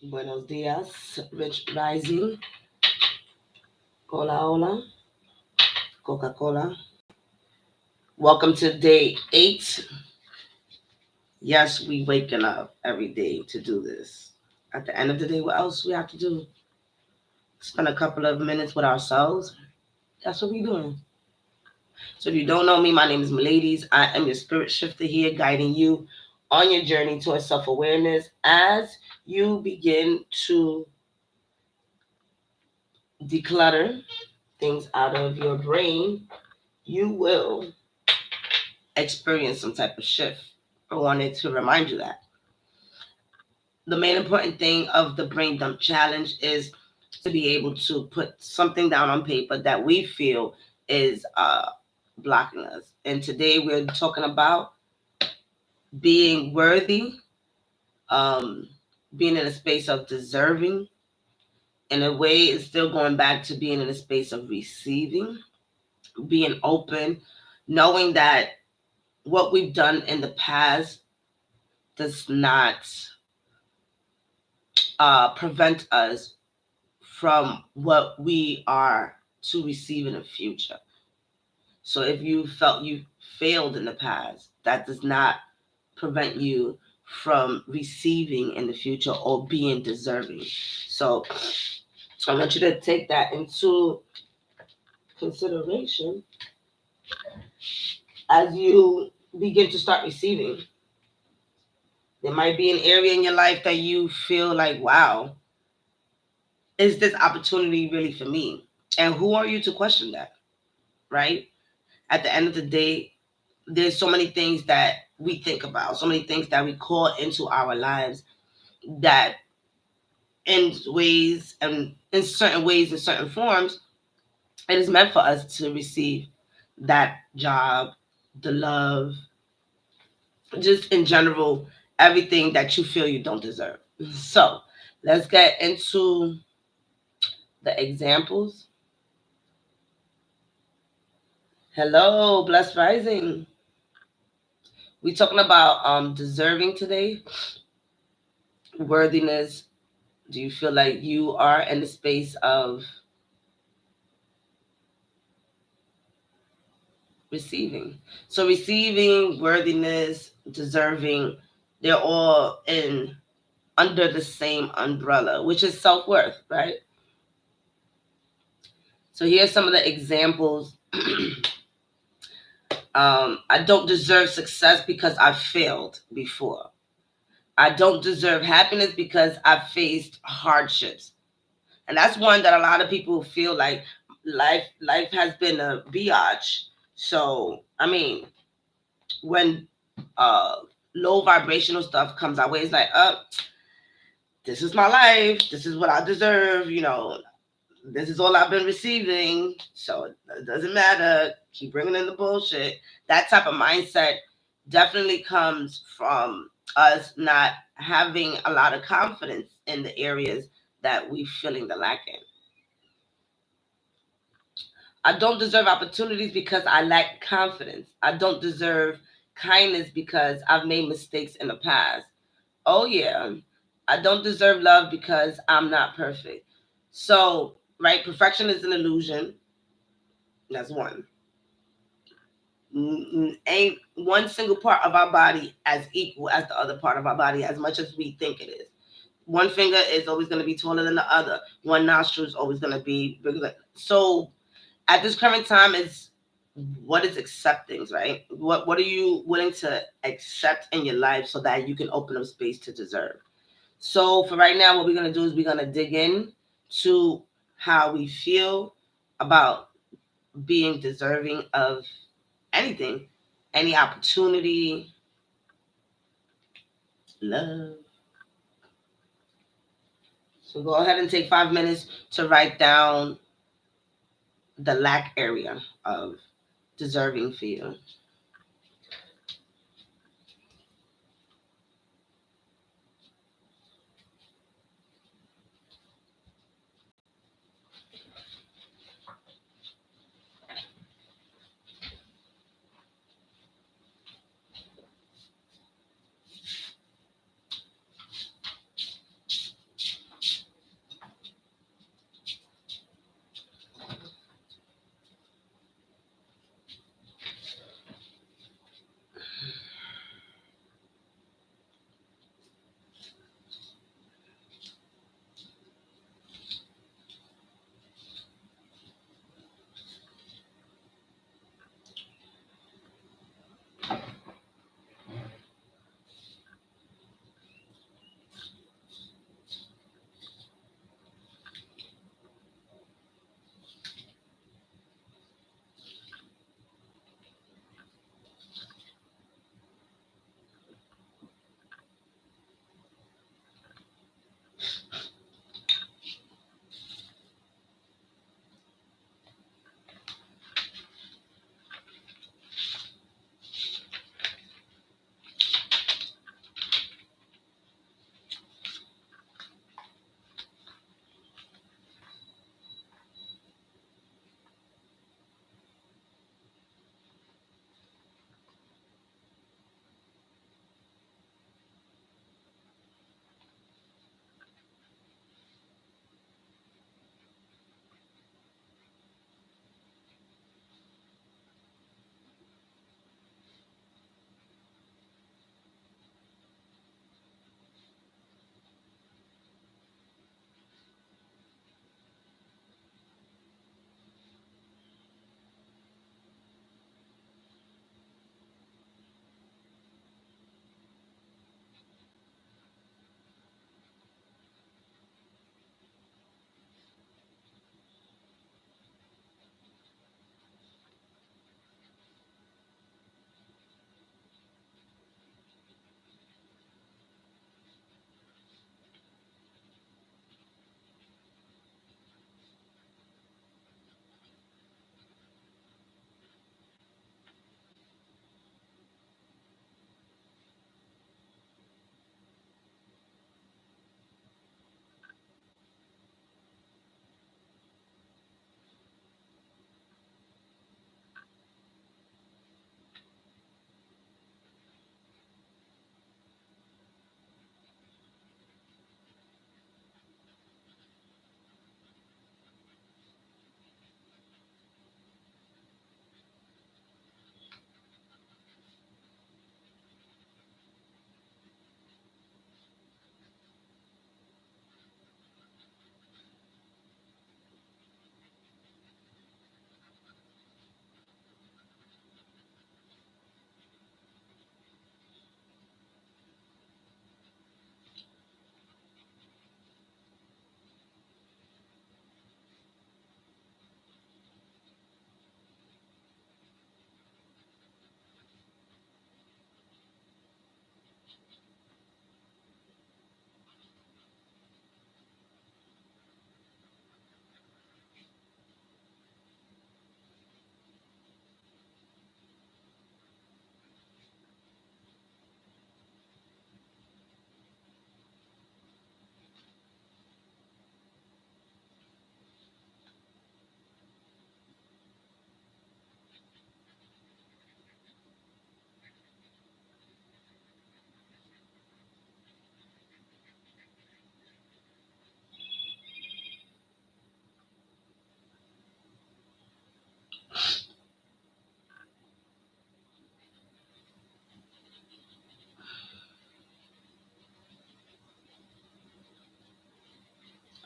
Buenos dias, Rich Rising. Hola, hola, Coca Cola. Welcome to day 8. Yes, we waking up every day to do this. At the end of the day, what else we have to do? Spend a couple of minutes with ourselves. That's what we doing. So if you don't know me, my name is Miladies. I am your spirit shifter here, guiding you on your journey towards self-awareness as you begin to declutter things out of your brain. You will experience some type of shift. I wanted to remind you that. The main important thing of the brain dump challenge is to be able to put something down on paper that we feel is blocking us. And today we're talking about being worthy, um, being in a space of deserving. In a way, it's still going back to being in a space of receiving, being open, knowing that what we've done in the past does not prevent us from what we are to receive in the future. So if you felt you failed in the past, that does not prevent you from receiving in the future or being deserving. So I want you to take that into consideration as you begin to start receiving. There might be an area in your life that you feel like, wow, is this opportunity really for me? And who are you to question that, right? At the end of the day, there's so many things that we think about, so many things that we call into our lives that in ways and in certain ways, in certain forms, it is meant for us to receive that job, the love, just in general, everything that you feel you don't deserve. So let's get into the examples. Hello, blessed rising. We talking about deserving today, worthiness. Do you feel like you are in the space of receiving? So receiving, worthiness, deserving, they're all in under the same umbrella, which is self-worth, right? So here's some of the examples. I don't deserve success because I failed before. I don't deserve happiness because I've faced hardships. And that's one that a lot of people feel like life has been a biatch. So I mean, when uh low vibrational stuff comes our way, it's like, this is my life, this is what I deserve, this is all I've been receiving, so it doesn't matter, keep bringing in the bullshit. That type of mindset definitely comes from us not having a lot of confidence in the areas that we feeling the lack in. I don't deserve opportunities because I lack confidence. I don't deserve kindness because I've made mistakes in the past. Oh, yeah. I don't deserve love because I'm not perfect. So, right, perfection is an illusion. That's one. Ain't one single part of our body as equal as the other part of our body as much as we think it is. One finger is always going to be taller than the other. One nostril is always going to be bigger. So, at this current time, is what is acceptance, right? What are you willing to accept in your life so that you can open up space to deserve? So for right now, what we're gonna do is we're gonna dig in to how we feel about being deserving of anything, any opportunity, love. So go ahead and take 5 minutes to write down the lack area of deserving for you.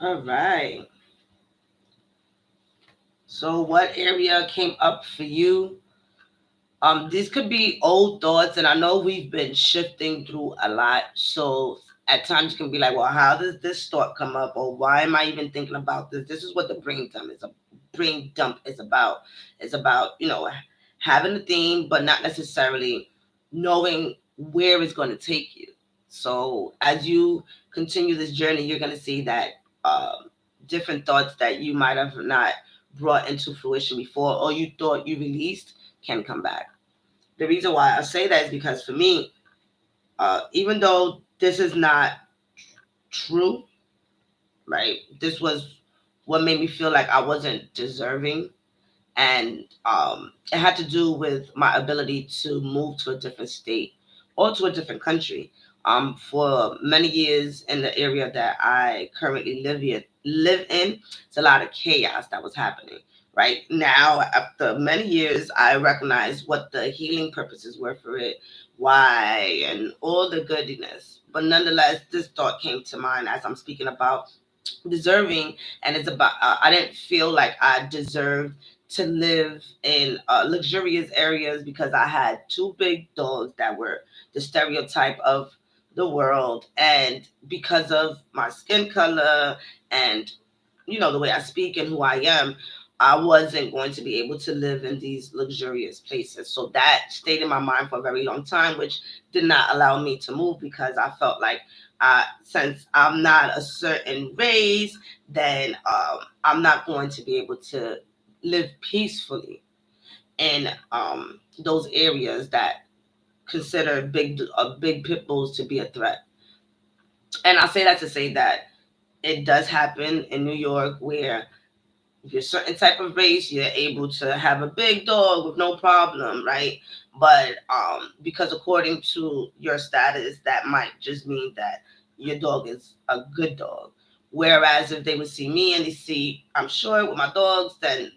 All right. So, what area came up for you? These could be old thoughts, and I know we've been shifting through a lot. So at times you can be like, "Well, how does this thought come up?" Or "Why am I even thinking about this?" This is what the brain dump is about. It's about having a theme, but not necessarily knowing where it's going to take you. So as you continue this journey, you're going to see that different thoughts that you might have not brought into fruition before, or you thought you released, can come back. The reason why I say that is because for me, even though this is not true, right? This was what made me feel like I wasn't deserving, and it had to do with my ability to move to a different state or to a different country. For many years in the area that I currently live in, it's a lot of chaos that was happening. Right now, after many years, I recognize what the healing purposes were for it, why, and all the goodiness. But nonetheless, this thought came to mind as I'm speaking about deserving, and it's about I didn't feel like I deserved to live in luxurious areas because I had two big dogs that were the stereotype of the world, and because of my skin color and the way I speak and who I am, I wasn't going to be able to live in these luxurious places. So that stayed in my mind for a very long time, which did not allow me to move because I felt like since I'm not a certain race, then I'm not going to be able to live peacefully in those areas that consider big pit bulls to be a threat. And I say that to say that it does happen in New York where if you're a certain type of race, you're able to have a big dog with no problem, right? But because according to your status, that might just mean that your dog is a good dog. Whereas if they would see me and they see I'm short with my dogs, then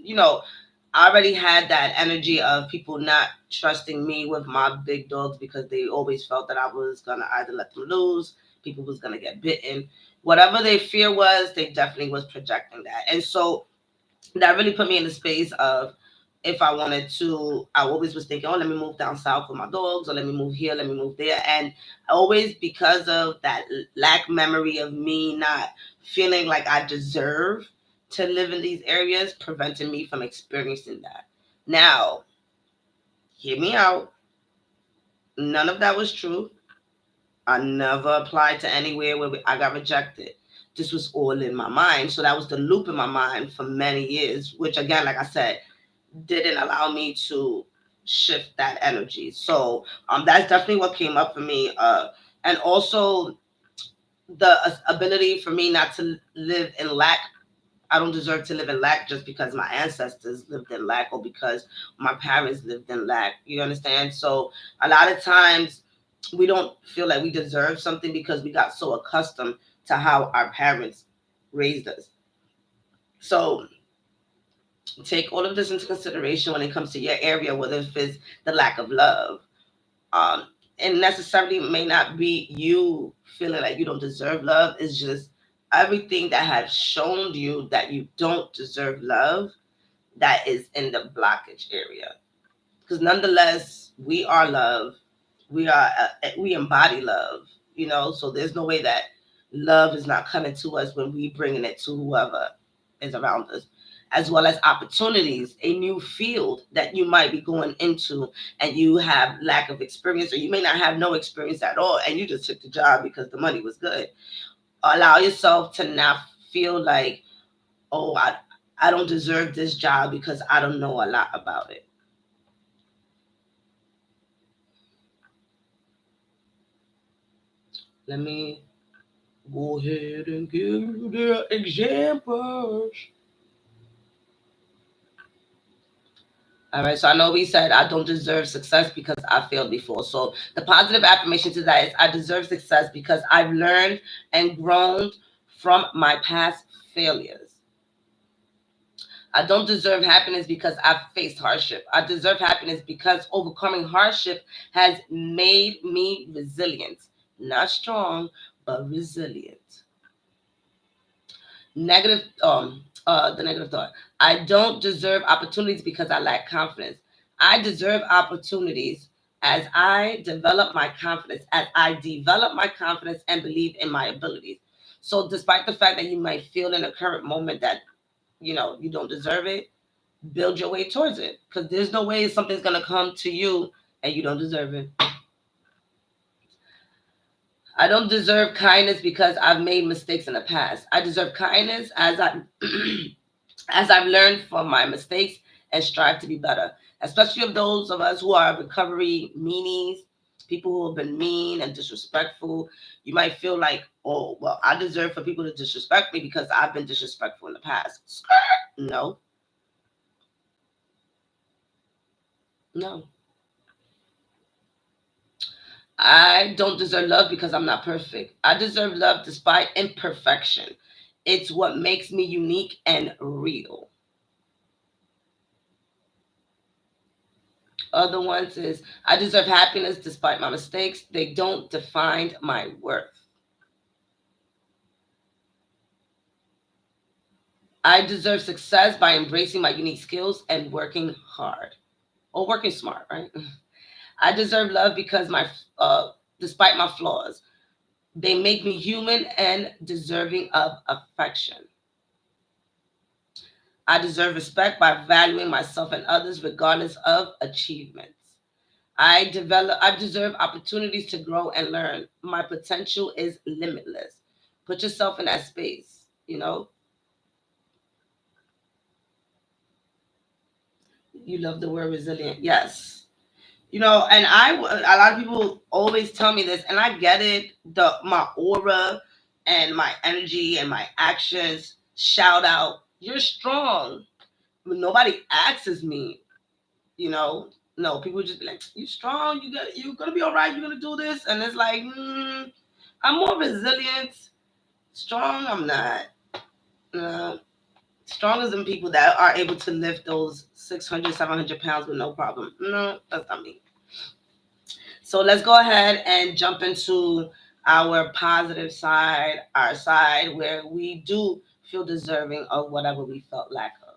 I already had that energy of people not trusting me with my big dogs because they always felt that I was gonna either let them lose, people was gonna get bitten. Whatever their fear was, they definitely was projecting that. And so that really put me in the space of if I wanted to, I always was thinking, oh, let me move down south with my dogs, or let me move here, let me move there. And always because of that lack memory of me not feeling like I deserve to live in these areas, prevented me from experiencing that. Now, hear me out. None of that was true. I never applied to anywhere where I got rejected. This was all in my mind. So that was the loop in my mind for many years, which again, like I said, didn't allow me to shift that energy. So that's definitely what came up for me. And also the ability for me not to live in lack. I don't deserve to live in lack just because my ancestors lived in lack or because my parents lived in lack. You understand? So a lot of times we don't feel like we deserve something because we got so accustomed to how our parents raised us. So take all of this into consideration when it comes to your area, whether it's the lack of love. Um, and necessarily may not be you feeling like you don't deserve love. It's just everything that has shown you that you don't deserve love that is in the blockage area. Because nonetheless, we are love. We embody love. So there's no way that love is not coming to us when we bringing it to whoever is around us, as well as opportunities, a new field that you might be going into, and you have lack of experience, or you may not have no experience at all, and you just took the job because the money was good. Allow yourself to not feel like, oh, I don't deserve this job because I don't know a lot about it. Let me go ahead and give you the examples. All right, so I know we said I don't deserve success because I failed before. So the positive affirmation to that is I deserve success because I've learned and grown from my past failures. I don't deserve happiness because I've faced hardship. I deserve happiness because overcoming hardship has made me resilient. Not strong, but resilient. Negative, the negative thought. I don't deserve opportunities because I lack confidence. I deserve opportunities as I develop my confidence and believe in my abilities. So, despite the fact that you might feel in a current moment that you don't deserve it, build your way towards it, because there's no way something's gonna come to you and you don't deserve it. I don't deserve kindness because I've made mistakes in the past. I deserve kindness as I've learned from my mistakes and strive to be better. Especially of those of us who are recovery meanies, people who have been mean and disrespectful. You might feel like, oh, well, I deserve for people to disrespect me because I've been disrespectful in the past. No, no. I don't deserve love because I'm not perfect. I deserve love despite imperfection. It's what makes me unique and real. Other ones is I deserve happiness despite my mistakes. They don't define my worth. I deserve success by embracing my unique skills and working hard or working smart, right? I deserve love because despite my flaws, they make me human and deserving of affection. I deserve respect by valuing myself and others regardless of achievements. I deserve opportunities to grow and learn. My potential is limitless. Put yourself in that space, You love the word resilient. Yes. And a lot of people always tell me this, and I get it. My aura and my energy and my actions shout out, "You're strong." But nobody asks me, you know. No, people just be like, "You strong? You're gonna be all right. You're gonna do this," and it's like, I'm more resilient. Strong, I'm not. No. Strong is in people that are able to lift those 600, 700 pounds with no problem. No, that's not me. So let's go ahead and jump into our positive side, our side where we do feel deserving of whatever we felt lack of.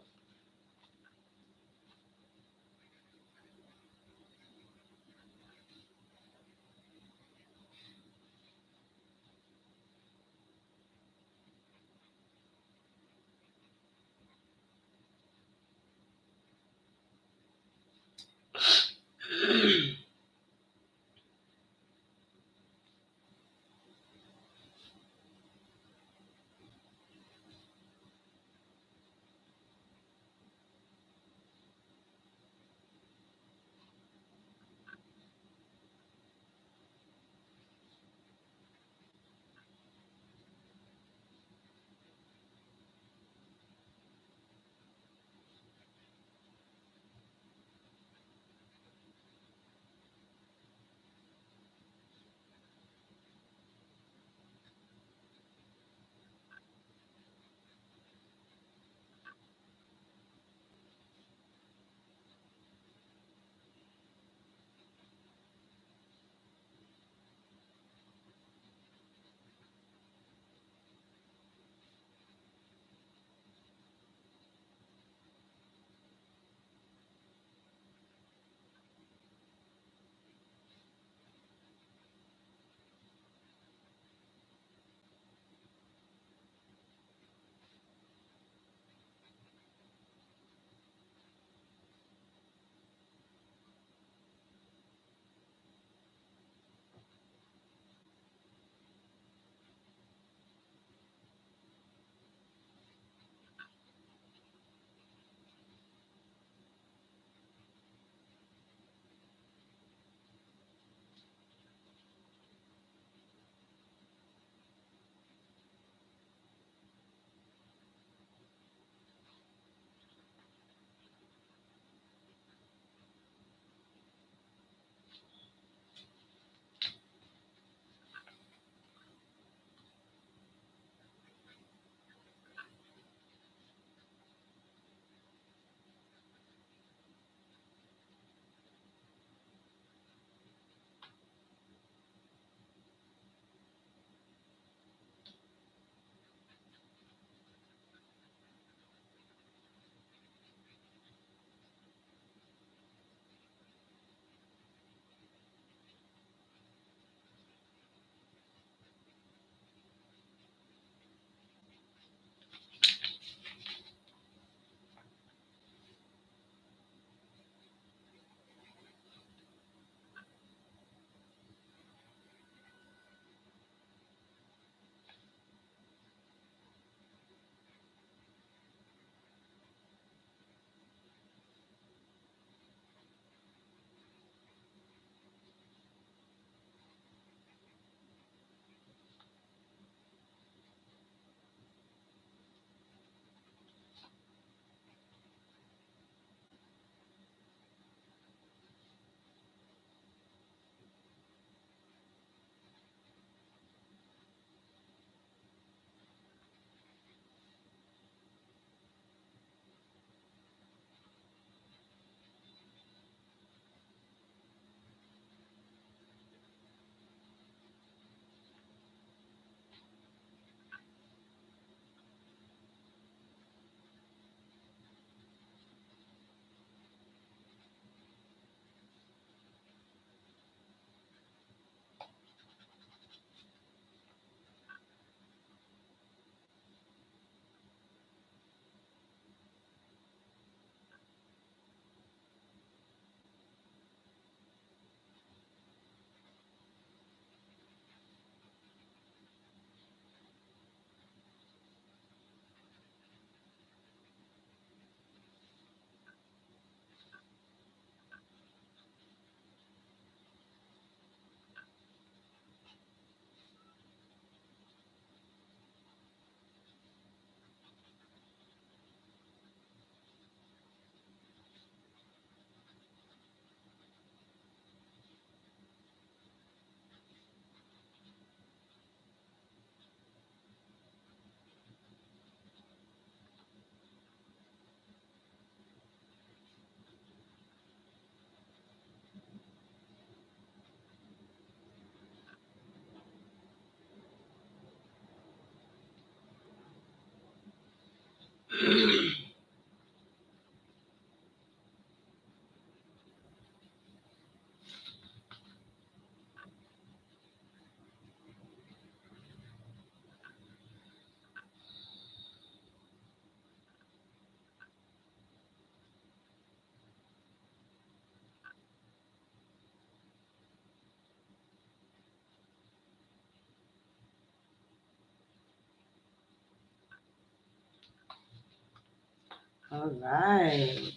All right.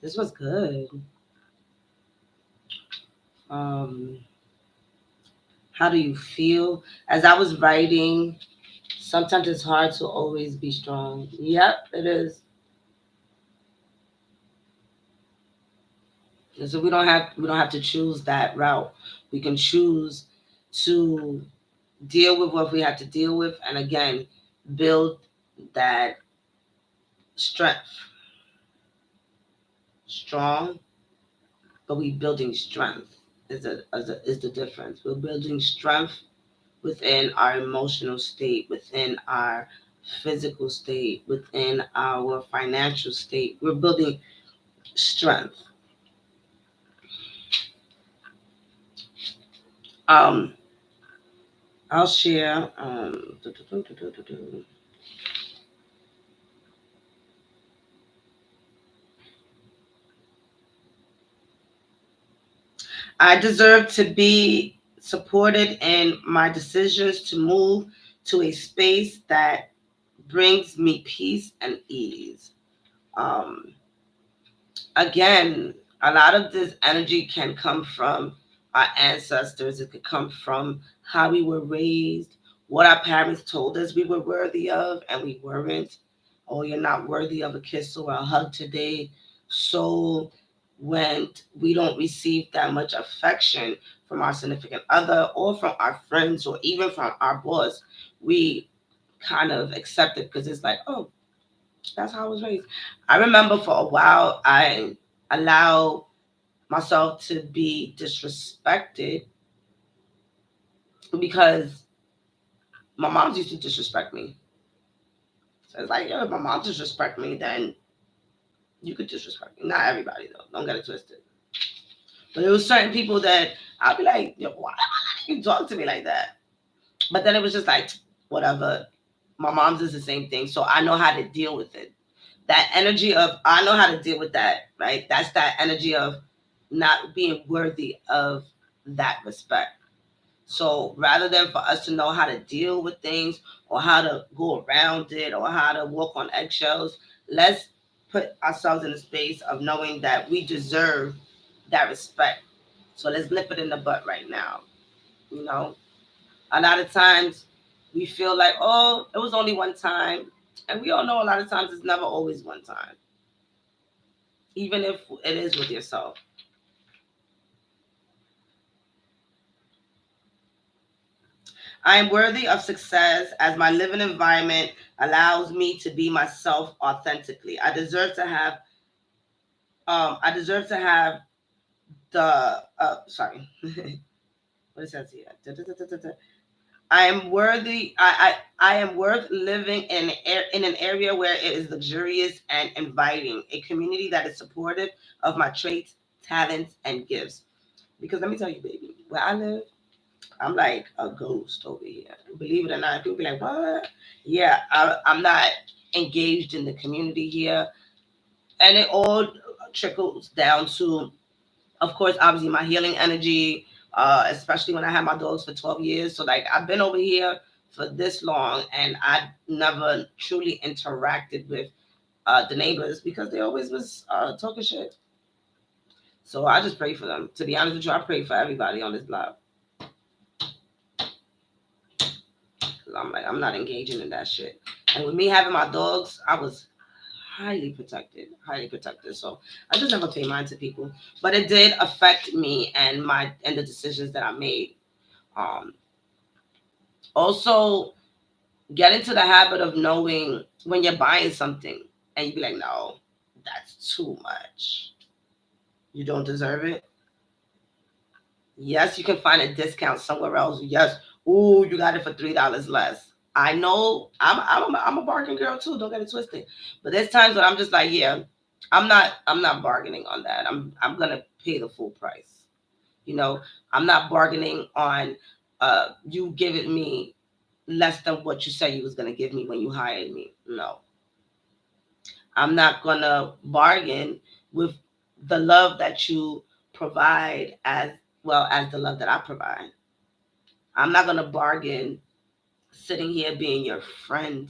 This was good. Um, how do you feel? As I was writing, sometimes it's hard to always be strong. Yep, it is. And so we don't have to choose that route. We can choose to deal with what we have to deal with, and again, build that strength. Strong, but we building strength is the difference. We're building strength within our emotional state, within our physical state, within our financial state. We're building strength. Um, I'll share. I deserve to be supported in my decisions to move to a space that brings me peace and ease. Um, Again, a lot of this energy can come from our ancestors. It could come from how we were raised, what our parents told us we were worthy of, and we weren't. Oh, you're not worthy of a kiss or a hug today. So when we don't receive that much affection from our significant other or from our friends or even from our boss, we kind of accept it because it's like, oh, that's how I was raised. I remember for a while I allowed myself to be disrespected because my moms used to disrespect me. So it's like, yo, if my mom disrespect me, then you could disrespect me. Not everybody though. Don't get it twisted. But there was certain people that I'd be like, yo, why am I letting you talk to me like that? But then it was just like, whatever. My mom's is the same thing. So I know how to deal with it. That energy of I know how to deal with that, right? That's that energy of not being worthy of that respect. So rather than for us to know how to deal with things or how to go around it or how to walk on eggshells, let's put ourselves in a space of knowing that we deserve that respect. So let's nip it in the butt right now. You know, a lot of times we feel like, oh, it was only one time. And we all know a lot of times it's never always one time, even if it is with yourself. I am worthy of success as my living environment allows me to be myself authentically. I deserve to have the sorry. What it says here. I am worthy. I am worth living in an area where it is luxurious and inviting, a community that is supportive of my traits, talents, and gifts. Because let me tell you, baby, where I live, I'm like a ghost over here. Believe it or not, people be like, "What?" Yeah, I'm not engaged in the community here, and it all trickles down to, of course, obviously my healing energy. Especially when I had my dogs for 12 years. So like I've been over here for this long, and I never truly interacted with the neighbors because they always was talking shit. So I just pray for them. To be honest with you, I pray for everybody on this block. I'm like, I'm not engaging in that shit. And with me having my dogs, I was highly protected, highly protected. So I just never pay mind to people, but it did affect me and the decisions that I made. Um, Also, get into the habit of knowing when you're buying something and you be like, no, that's too much. You don't deserve it. Yes, you can find a discount somewhere else. Yes, ooh, you got it for $3 less. I know I'm a bargain girl too. Don't get it twisted. But there's times when I'm just like, yeah, I'm not bargaining on that. I'm gonna pay the full price. You know, I'm not bargaining on you giving me less than what you said you was gonna give me when you hired me. No, I'm not gonna bargain with the love that you provide as well as the love that I provide. I'm not gonna bargain sitting here being your friend.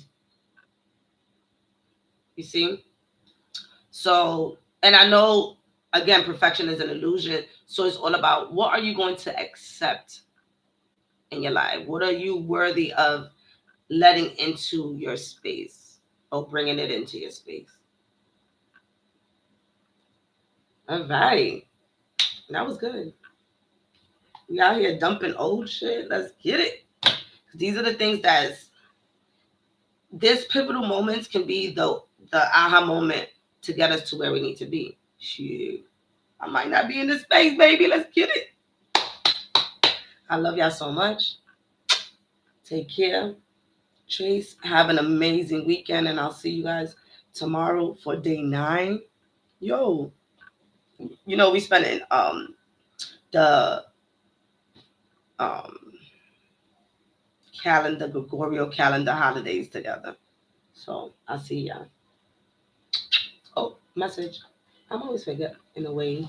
You see? So, and I know again, perfection is an illusion. So it's all about what are you going to accept in your life? What are you worthy of letting into your space or bringing it into your space? All right. That was good. We out here dumping old shit. Let's get it. These are the things this pivotal moments can be the aha moment to get us to where we need to be. Shit. I might not be in this space, baby. Let's get it. I love y'all so much. Take care. Trace, have an amazing weekend, and I'll see you guys tomorrow for day 9. Yo, we spending the um Gregorian calendar holidays together. So I'll see y'all. Oh, message. I'm always forget in a way.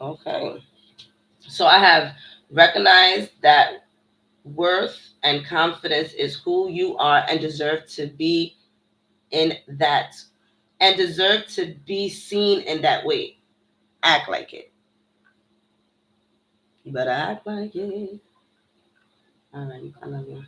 Okay. So I have recognized that worth and confidence is who you are and deserve to be in that and deserve to be seen in that way. Act like it. You better act like it. All right. I love you.